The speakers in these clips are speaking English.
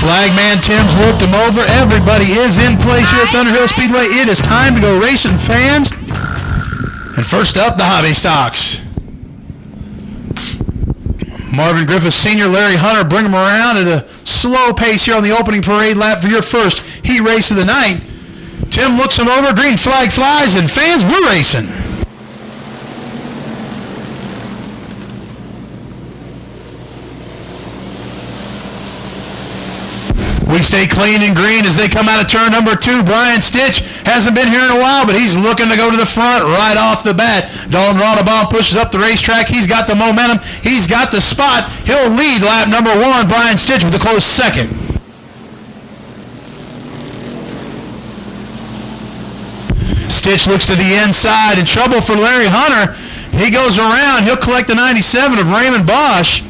Flagman Tim's looked him over. Everybody is in place here at Thunderhill Speedway. It is time to go racing, fans. And first up, the hobby stocks. Marvin Griffith Sr., Larry Hunter bring them around at a slow pace here on the opening parade lap for your first heat race of the night. Tim looks him over, green flag flies, and fans, we're racing. We stay clean and green as they come out of turn number 2. Brian Stitch hasn't been here in a while, but he's looking to go to the front right off the bat. Dalton Ronnebaum pushes up the racetrack. He's got the momentum. He's got the spot. He'll lead lap number 1. Brian Stitch with a close second. Stitch looks to the inside. In trouble for Larry Hunter. He goes around. He'll collect the 97 of Raymond Bosch.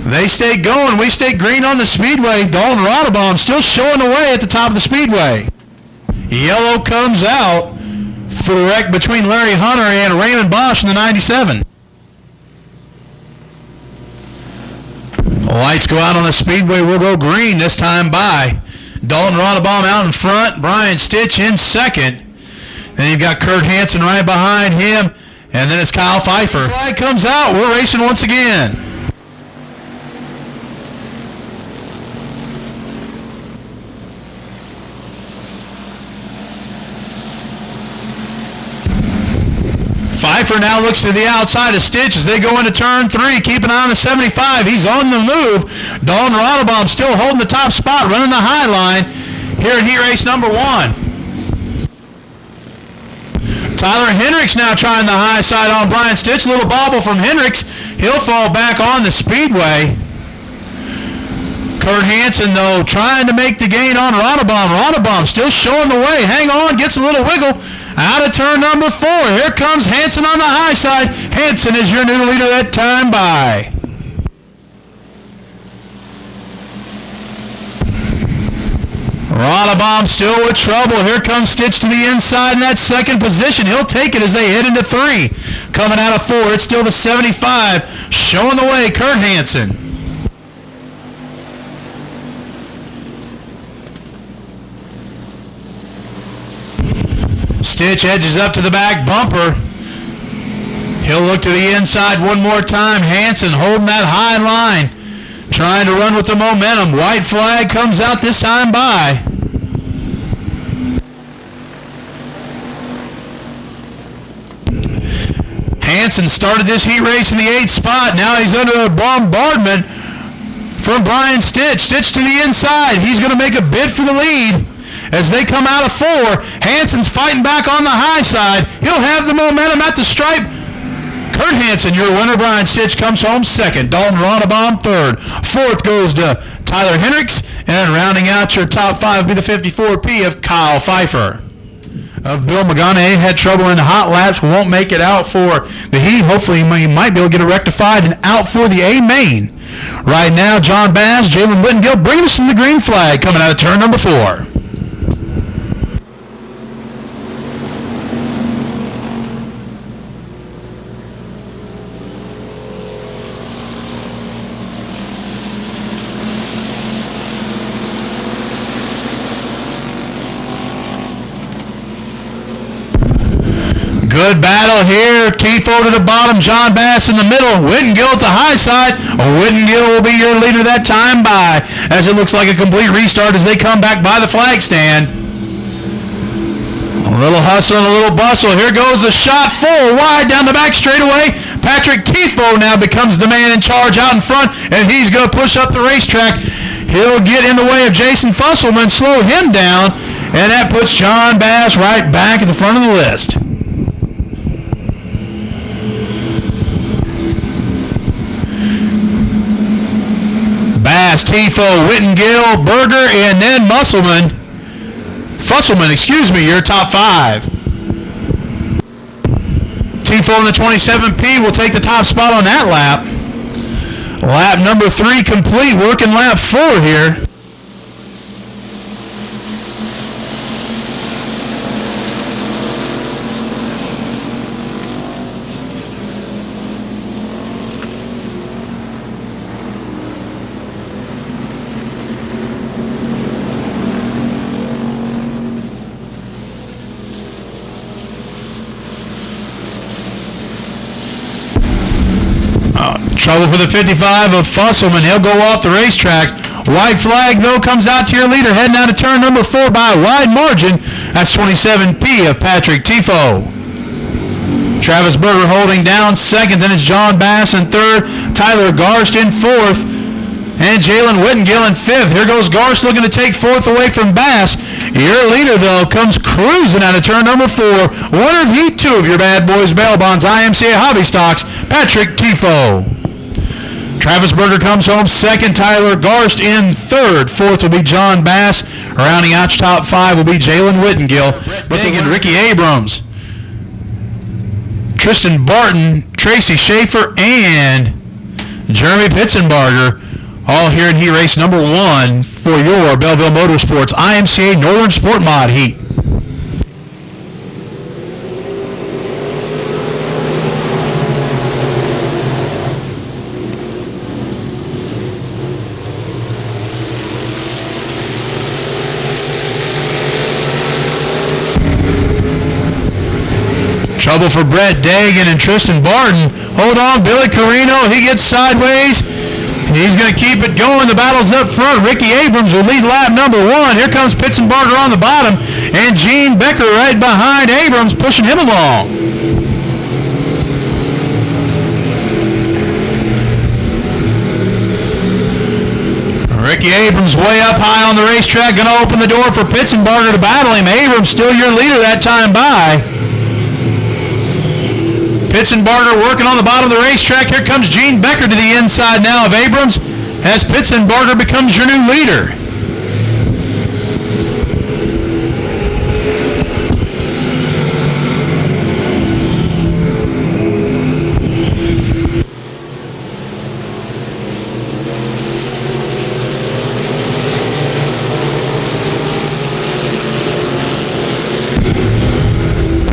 They stay going. We stay green on the speedway. Dalton Ronnebaum still showing the way at the top of the speedway. Yellow comes out for the wreck between Larry Hunter and Raymond Bosch in the 97. The lights go out on the speedway. We'll go green this time by. Dalton Ronnebaum out in front. Brian Stitch in second. Then you've got Kurt Hansen right behind him. And then it's Kyle Pfeiffer. Flag comes out. We're racing once again. Pfeiffer now looks to the outside of Stitch as they go into turn 3. Keep an eye on the 75. He's on the move. Dalton Ronnebaum still holding the top spot, running the high line here in heat race number 1. Tyler Hendricks now trying the high side on Brian Stitch. Little bobble from Hendricks. He'll fall back on the speedway. Kurt Hansen, though, trying to make the gain on Ronnebaum. Ronnebaum still showing the way. Hang on, gets a little wiggle. Out of turn number 4. Here comes Hansen on the high side. Hansen is your new leader that time by. Ronnebaum still with trouble. Here comes Stitch to the inside in that second position. He'll take it as they head into 3. Coming out of 4, it's still the 75. Showing the way, Kurt Hansen. Stitch edges up to the back bumper. He'll look to the inside one more time. Hansen holding that high line, trying to run with the momentum. White flag comes out this time by. Hansen started this heat race in the 8th spot. Now he's under a bombardment from Brian Stitch. Stitch to the inside. He's going to make a bid for the lead. As they come out of 4, Hansen's fighting back on the high side. He'll have the momentum at the stripe. Kurt Hansen, your winner. Brian Stitch comes home second. Dalton Ronnebaum third. Fourth goes to Tyler Hendricks. And rounding out your top 5 will be the 54P of Kyle Pfeiffer. Of Bill McGonahay had trouble in the hot laps. Won't make it out for the heat. Hopefully he might be able to get it rectified and out for the A main. Right now, John Bass, Jalen Whittengill bringing us in the green flag coming out of turn number 4. Good battle here. Tifo to the bottom. John Bass in the middle. Whittengill at the high side. Whittengill will be your leader that time by, as it looks like a complete restart as they come back by the flag stand. A little hustle and a little bustle. Here goes a shot full wide down the back straightaway. Patrick Tifo now becomes the man in charge out in front, and he's going to push up the racetrack. He'll get in the way of Jason Fusselman, slow him down, and that puts John Bass right back at the front of the list. Bass, Tifo, Whittengill, Berger, and then Fusselman, excuse me, your top 5. Tifo in the 27P will take the top spot on that lap. Lap number 3 complete, working lap 4 here. Trouble for the 55 of Fusselman. He'll go off the racetrack. White flag, though, comes out to your leader, heading out of turn number 4 by a wide margin. That's 27P of Patrick Tifo. Travis Berger holding down second. Then it's John Bass in third. Tyler Garst in fourth. And Jalen Whittengill in fifth. Here goes Garst looking to take fourth away from Bass. Your leader, though, comes cruising out of turn number 4. Winner of Heat 2 of your Bad Boys Bail Bonds IMCA Hobby Stocks, Patrick Tifo. Travis Berger comes home second. Tyler Garst in third. Fourth will be John Bass. Rounding out your top 5 will be Jalen Whittengill. Big and Ricky Abrams. Tristan Barton, Tracy Schaefer, and Jeremy Pitzenbarger, all here in heat race number 1 for your Belleville Motorsports IMCA Northern Sport Mod Heat. Trouble for Brett Dagan and Tristan Barton. Hold on, Billy Carino, he gets sideways. He's going to keep it going. The battle's up front. Ricky Abrams will lead lap number 1. Here comes Pitzenbarger on the bottom. And Gene Becker right behind Abrams, pushing him along. Ricky Abrams way up high on the racetrack. Going to open the door for Pitzenbarger to battle him. Abrams still your leader that time by. Pitzenbarger working on the bottom of the racetrack. Here comes Gene Becker to the inside now of Abrams as Pitzenbarger becomes your new leader.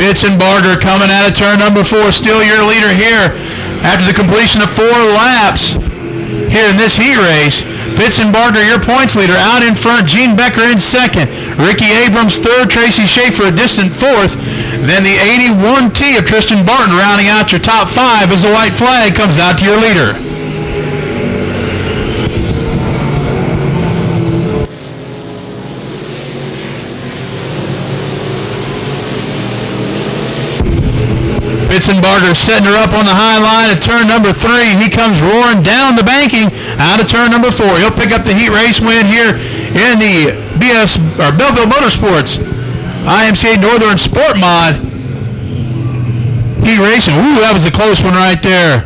Pitzenbarger coming out of turn number 4, still your leader here after the completion of 4 laps here in this heat race. Pitzenbarger, your points leader, out in front. Gene Becker in second. Ricky Abrams third. Tracy Schaefer a distant fourth. Then the 81T of Tristan Barton rounding out your top 5 as the white flag comes out to your leader. Pitzenbarger setting her up on the high line at turn number 3. He comes roaring down the banking out of turn number 4. He'll pick up the heat race win here in the Belleville Motorsports IMCA Northern Sport Mod heat racing. Ooh, that was a close one right there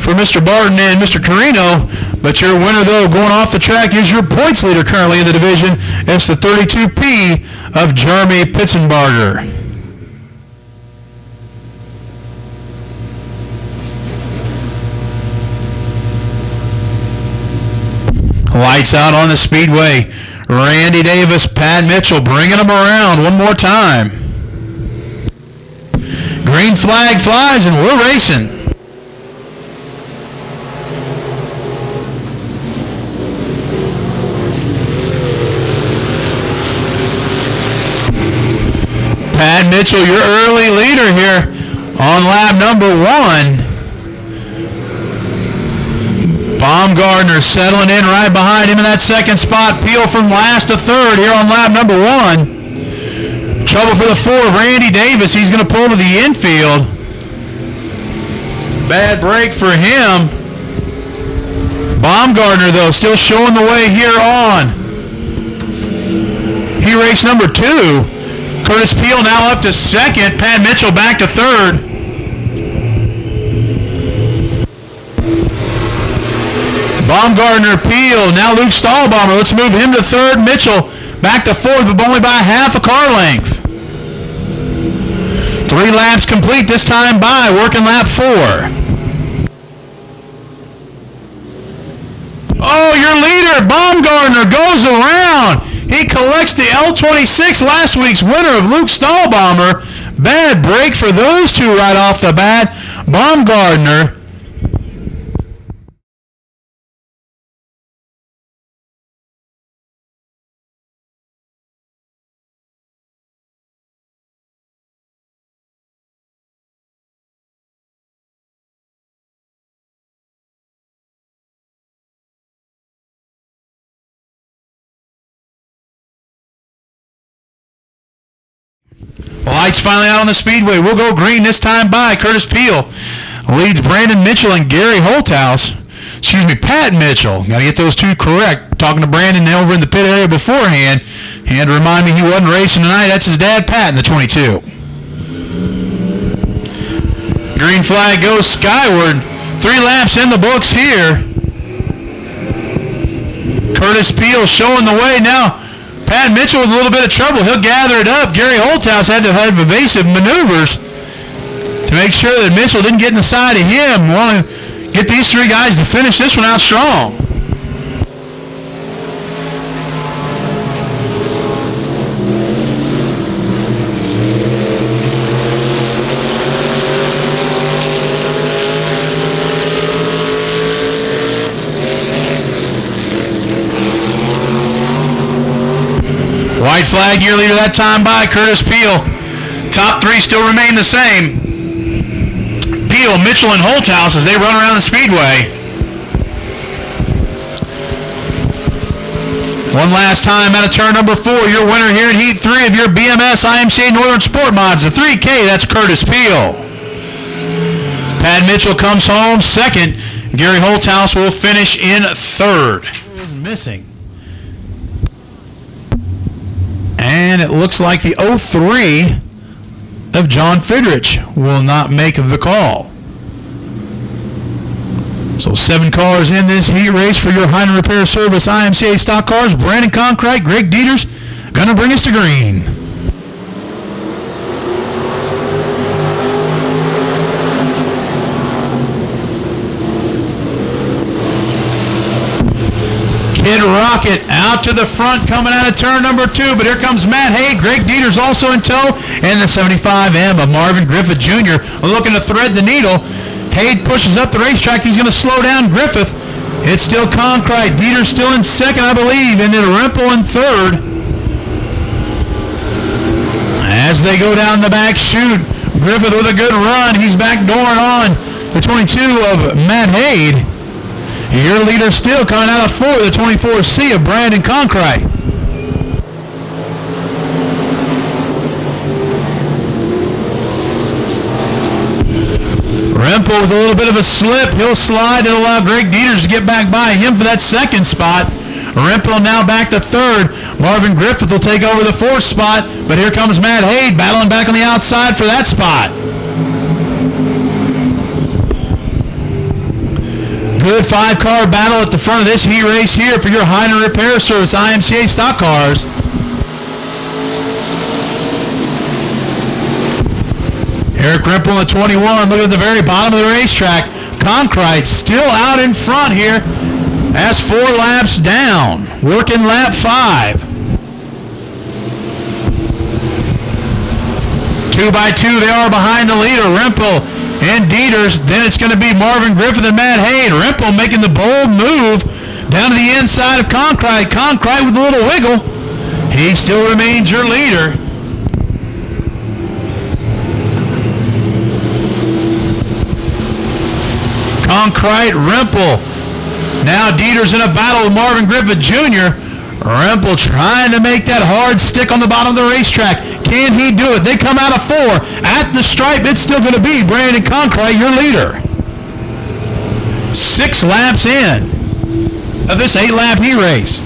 for Mr. Barton and Mr. Carino. But your winner, though, going off the track is your points leader currently in the division. It's the 32P of Jeremy Pitzenbarger. Lights out on the speedway. Randy Davis, Pat Mitchell bringing them around one more time. Green flag flies and we're racing. Pat Mitchell, your early leader here on lap number 1. Baumgartner settling in right behind him in that second spot. Peel from last to third here on lap number 1. Trouble for the 4 of Randy Davis. He's going to pull to the infield. Bad break for him. Baumgartner, though, still showing the way here on heat race number 2. Curtis Peel now up to second. Pat Mitchell back to third. Baumgartner, Peel, now Luke Stahlbomber. Let's move him to third. Mitchell back to fourth, but only by half a car length. 3 laps complete this time by, working lap 4. Oh, your leader, Baumgartner, goes around. He collects the L26, last week's winner of Luke Stahlbomber. Bad break for those two right off the bat. Baumgartner Lights finally out on the speedway. We'll go green this time by. Curtis Peel leads Brandon Mitchell and Gary Holthouse. Pat Mitchell. Got to get those two correct. Talking to Brandon over in the pit area beforehand. He had to remind me he wasn't racing tonight. That's his dad, Pat, in the 22. Green flag goes skyward. 3 laps in the books here. Curtis Peel showing the way now. Pat Mitchell with a little bit of trouble. He'll gather it up. Gary Holthouse had to have evasive maneuvers to make sure that Mitchell didn't get in the side of him. Want to get these 3 guys to finish this one out strong. White flag, your leader that time by Curtis Peel. Top 3 still remain the same. Peel, Mitchell, and Holthouse as they run around the speedway. One last time out of turn number 4. Your winner here in Heat 3 of your BMS IMCA Northern Sport Mods, the 3K, that's Curtis Peel. Pat Mitchell comes home second. Gary Holthouse will finish in third. Missing. And it looks like the 03 of John Fidrich will not make the call. So 7 cars in this heat race for your Heiner Repair Service IMCA stock cars. Brandon Conkrite, Greg Dieters, going to bring us to green. Kid Rocket out to the front coming out of turn number 2, but here comes Matt Hay. Greg Dieters also in tow, and the 75M of Marvin Griffith Jr. looking to thread the needle. Hay pushes up the racetrack. He's going to slow down Griffith. It's still Conkrite. Dieters still in second, I believe, and then Rempel in third. As they go down the back chute, Griffith with a good run. He's backdooring on the 22 of Matt Hay. Your leader still coming out of 4, the 24C of Brandon Conkrite. Rempel with a little bit of a slip. He'll slide and allow Greg Dieters to get back by him for that second spot. Rempel now back to third. Marvin Griffith will take over the 4th spot, but here comes Matt Hay battling back on the outside for that spot. Good 5-car battle at the front of this heat race here for your Heiner Repair Service IMCA stock cars. Eric Rempel at 21, look at the very bottom of the racetrack. Conkrite still out in front here as 4 laps down, working lap 5. 2 by 2 they are behind the leader, Rempel and Dieters. Then it's going to be Marvin Griffith and Matt Hay. Rempel making the bold move down to the inside of Conkrite. Conkrite with a little wiggle. He still remains your leader. Conkrite, Rempel. Now Dieters in a battle with Marvin Griffith Jr. Rempel trying to make that hard stick on the bottom of the racetrack. Can he do it? They come out of 4. At the stripe, it's still going to be Brandon Conkrite, your leader. 6 laps in of this 8-lap heat race.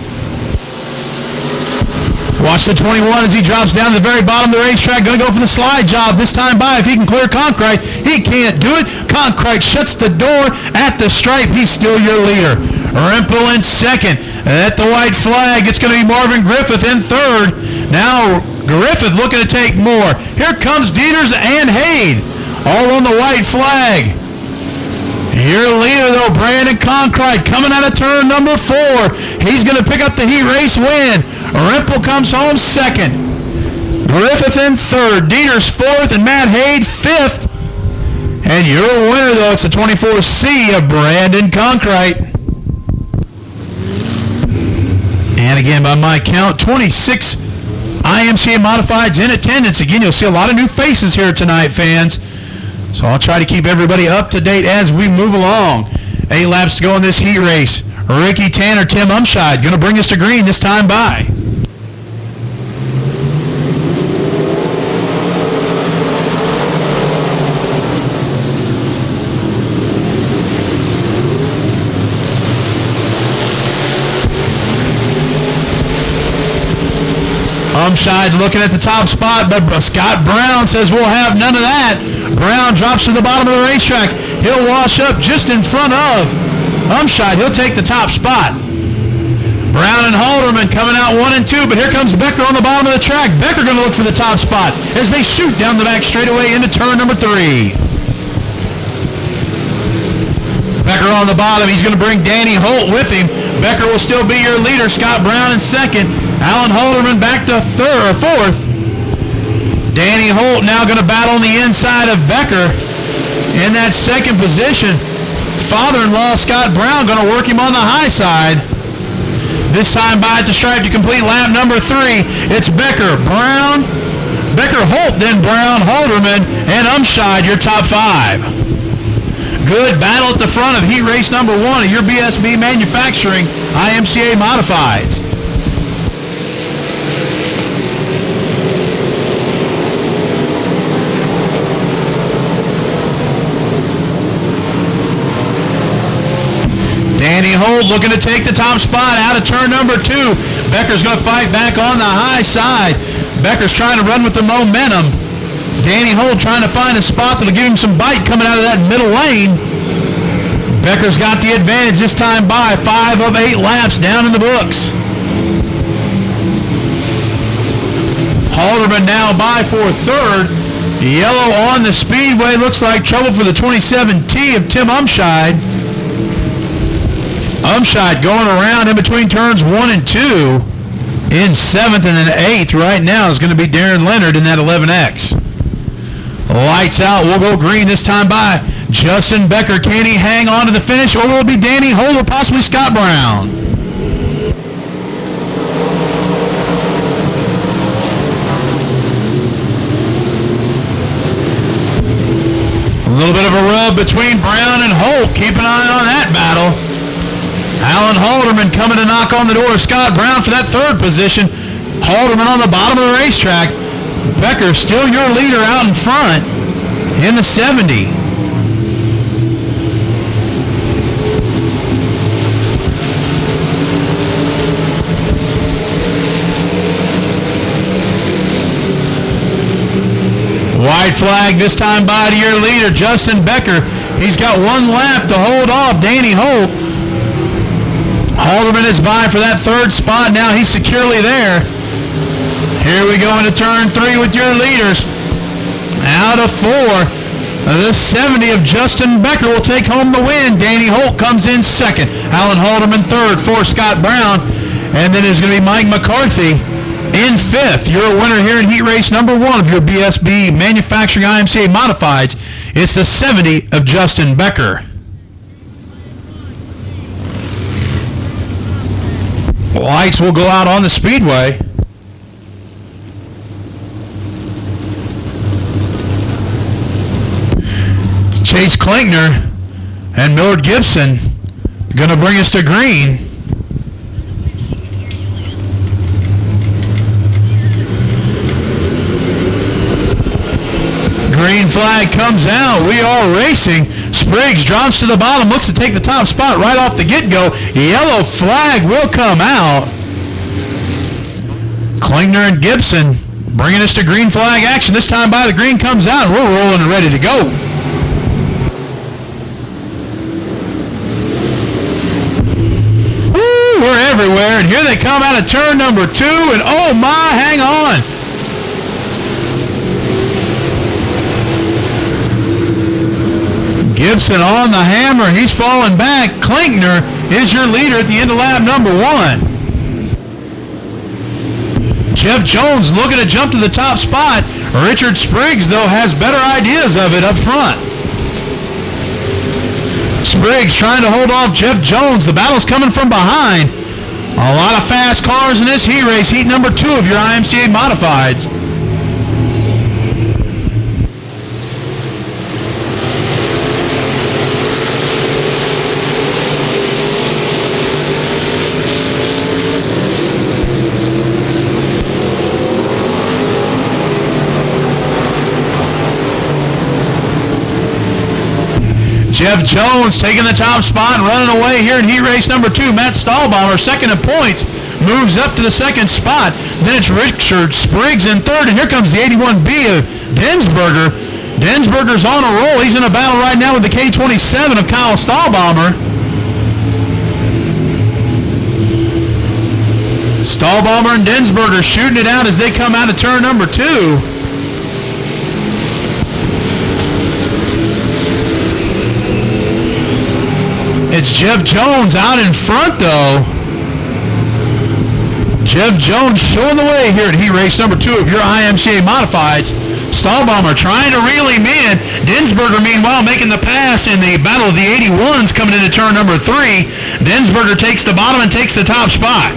Watch the 21 as he drops down to the very bottom of the racetrack. Going to go for the slide job this time by. If he can clear Conkrite, he can't do it. Conkrite shuts the door at the stripe. He's still your leader. Rempel in second. At the white flag, it's going to be Marvin Griffith in third. Now Griffith looking to take more. Here comes Dieters and Hayde, all on the white flag. Your leader, though, Brandon Conkrite, coming out of turn number 4. He's going to pick up the heat race win. Rempel comes home second. Griffith in third. Dieters fourth, and Matt Hayde 5th. And your winner, though, it's the 24C of Brandon Conkrite. And again, by my count, 26 IMCA Modifieds in attendance. Again, you'll see a lot of new faces here tonight, fans. So I'll try to keep everybody up to date as we move along. 8 laps to go in this heat race. Ricky Tanner, Tim Umscheid, going to bring us to green this time by. Umshide looking at the top spot, but Scott Brown says we'll have none of that. Brown drops to the bottom of the racetrack. He'll wash up just in front of Umshide. He'll take the top spot. Brown and Halderman coming out 1 and 2, but here comes Becker on the bottom of the track. Becker going to look for the top spot as they shoot down the back straightaway into turn number 3. Becker on the bottom. He's going to bring Danny Holt with him. Becker will still be your leader. Scott Brown in second. Alan Halderman back to fourth. Danny Holt now going to battle on the inside of Becker in that second position. Father-in-law Scott Brown going to work him on the high side. This time by at the stripe to complete lap number 3. It's Becker, Brown, Becker, Holt, then Brown, Halderman, and Umshide, your top 5. Good battle at the front of heat race number 1 of your BSB Manufacturing IMCA Modifieds. Danny Holt looking to take the top spot out of turn number 2. Becker's going to fight back on the high side. Becker's trying to run with the momentum. Danny Holt trying to find a spot that'll give him some bite coming out of that middle lane. Becker's got the advantage this time by 5 of 8 laps down in the books. Halderman now by for third. Yellow on the speedway. Looks like trouble for the 27T of Tim Umshide. Umshide going around in between turns 1 and 2 in 7th and then 8th. Right now is going to be Darren Leonard in that 11X. Lights out. We'll go green this time by Justin Becker. Can he hang on to the finish, or will it be Danny Holt or possibly Scott Brown? A little bit of a rub between Brown and Holt. Keep an eye on that battle. Alan Halderman coming to knock on the door of Scott Brown for that third position. Halderman on the bottom of the racetrack. Becker still your leader out in front in the 70. White flag this time by to your leader, Justin Becker. He's got 1 lap to hold off Danny Holt. Halderman is by for that third spot. Now he's securely there. Here we go into turn 3 with your leaders. Out of 4, the 70 of Justin Becker will take home the win. Danny Holt comes in second. Alan Halderman third, 4 Scott Brown. And then it's going to be Mike McCarthy in 5th. You're a winner here in heat race number 1 of your BSB Manufacturing IMCA Modifieds. It's the 70 of Justin Becker. Lights will go out on the speedway. Chase Klinkner and Millard Gibson going to bring us to green. Green flag comes out. We are racing. Spriggs drops to the bottom, looks to take the top spot right off the get-go. Yellow flag will come out. Klinkner and Gibson bringing us to green flag action. This time by the green comes out, and we're rolling and ready to go. Woo, we're everywhere, and here they come out of turn number 2, and oh my, hang on. Gibson on the hammer. He's falling back. Klinkner is your leader at the end of lap number 1. Jeff Jones looking to jump to the top spot. Richard Spriggs, though, has better ideas of it up front. Spriggs trying to hold off Jeff Jones. The battle's coming from behind. A lot of fast cars in this heat race. Heat number 2 of your IMCA Modifieds. Jeff Jones taking the top spot and running away here in heat race number 2. Matt Stahlbaumer second in points. moves up to the second spot. Then it's Richard Spriggs in third, and here comes the 81B of Densberger. Densberger's on a roll. He's in a battle right now with the K27 of Kyle Stahlbaumer. Stahlbaumer and Densberger shooting it out as they come out of turn number 2. It's Jeff Jones out in front, though. Jeff Jones showing the way here at heat race number 2 of your IMCA Modifieds. Stahlbaumer trying to reel him in. Densberger, meanwhile, making the pass in the battle of the 81s coming into turn number 3. Densberger takes the bottom and takes the top spot.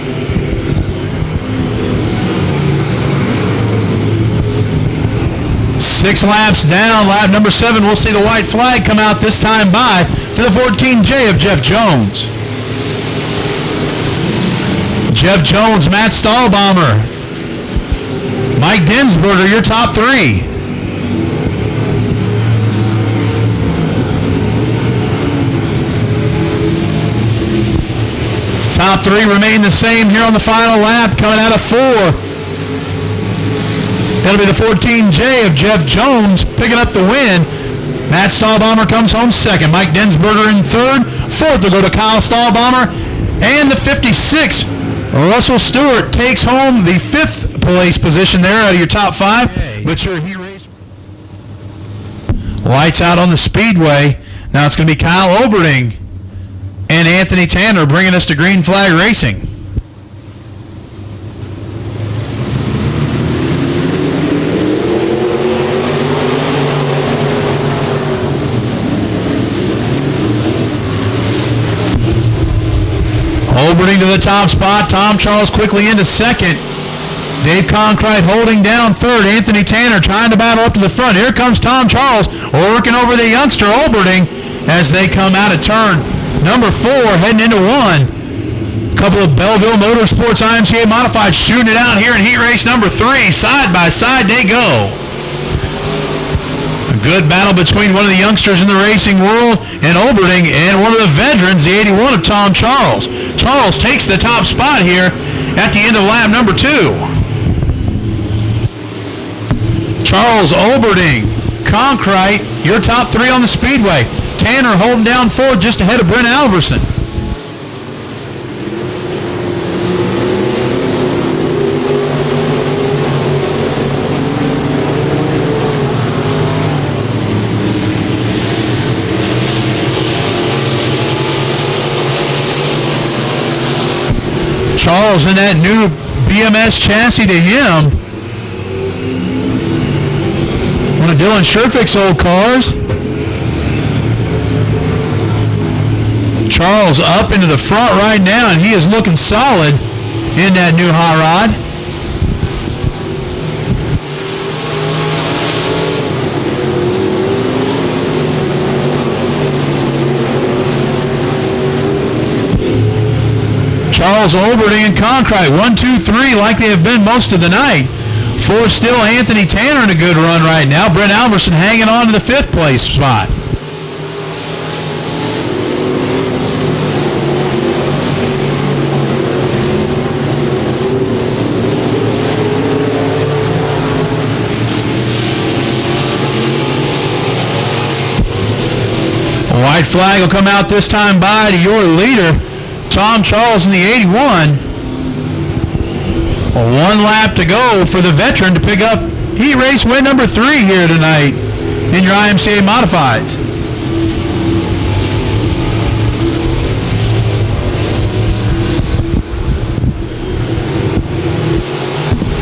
Six laps down, lap number 7, we'll see the white flag come out this time by to the 14J of Jeff Jones. Jeff Jones, Matt Stahlbaumer, Mike Densberger, your top 3. Top 3 remain the same here on the final lap, coming out of 4. That'll be the 14J of Jeff Jones picking up the win. Matt Stahlbaumer comes home second. Mike Densberger in third. Fourth will go to Kyle Stahlbaumer. And the 56, Russell Stewart, takes home the 5th place position there out of your top 5. But your heat race. Lights out on the speedway. Now it's going to be Kyle Oberding and Anthony Tanner bringing us to Green Flag Racing. Oberding to the top spot. Tom Charles quickly into second. Dave Conkright holding down third. Anthony Tanner trying to battle up to the front. Here comes Tom Charles working over the youngster Oberding as they come out of turn number 4 heading into 1. A couple of Belleville Motorsports IMCA Modified shooting it out here in heat race number 3. Side by side they go. A good battle between one of the youngsters in the racing world and Oberding and one of the veterans, the 81 of Tom Charles. Charles takes the top spot here at the end of lap number 2. Charles, Oberding, Conkright, your top 3 on the speedway. Tanner holding down 4th just ahead of Brent Alverson. Charles in that new BMS chassis to him. One of Dylan Sherfick's old cars. Charles up into the front right now, and he is looking solid in that new hot rod. Charles, Oberding, and Conkright, 1, 2, 3, like they have been most of the night. 4 still Anthony Tanner in a good run right now. Brent Alverson hanging on to the 5th place spot. A white flag will come out this time by to your leader, Tom Charles in the 81. 1 lap to go for the veteran to pick up heat race win number 3 here tonight in your IMCA Modifieds.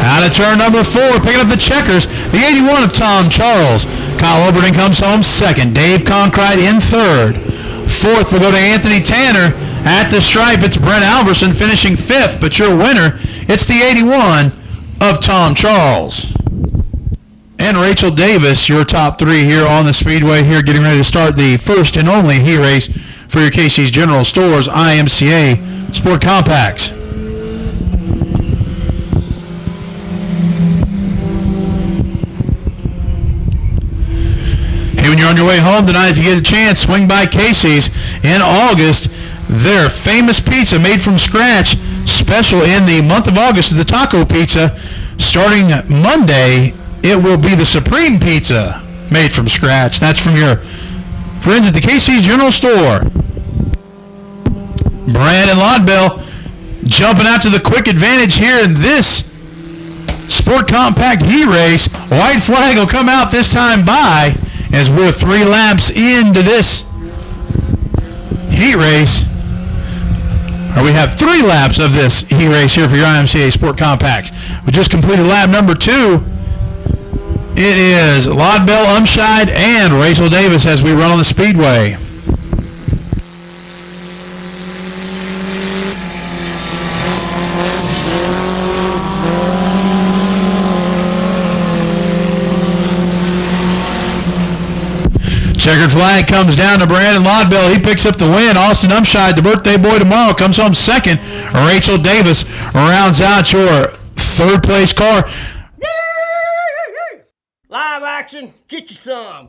Out of turn number 4, picking up the checkers, the 81 of Tom Charles. Kyle Oberding comes home second. Dave Conkright in third. 4th will go to Anthony Tanner. At the stripe, it's Brent Alverson finishing 5th, but your winner, it's the 81 of Tom Charles. And Rachel Davis, your top 3 here on the speedway here, getting ready to start the first and only heat race for your Casey's General Stores IMCA Sport Compacts. Hey, when you're on your way home tonight, if you get a chance, swing by Casey's in August. Their famous pizza made from scratch special in the month of August is the taco pizza. Starting Monday, it will be the Supreme Pizza made from scratch. That's from your friends at the KC's General Store. Brandon Lodbell jumping out to the quick advantage here in this Sport Compact heat race. White flag will come out this time by as we're 3 laps into this heat race. Or we have 3 laps of this heat race here for your IMCA Sport Compacts. We just completed lap number 2. It is Lodbell, Umscheid, and Rachel Davis as we run on the speedway. Checkered flag comes down to Brandon Lodbell. He picks up the win. Austin Umscheid, the birthday boy tomorrow, comes home second. Rachel Davis rounds out your third place car. Live action, get you some.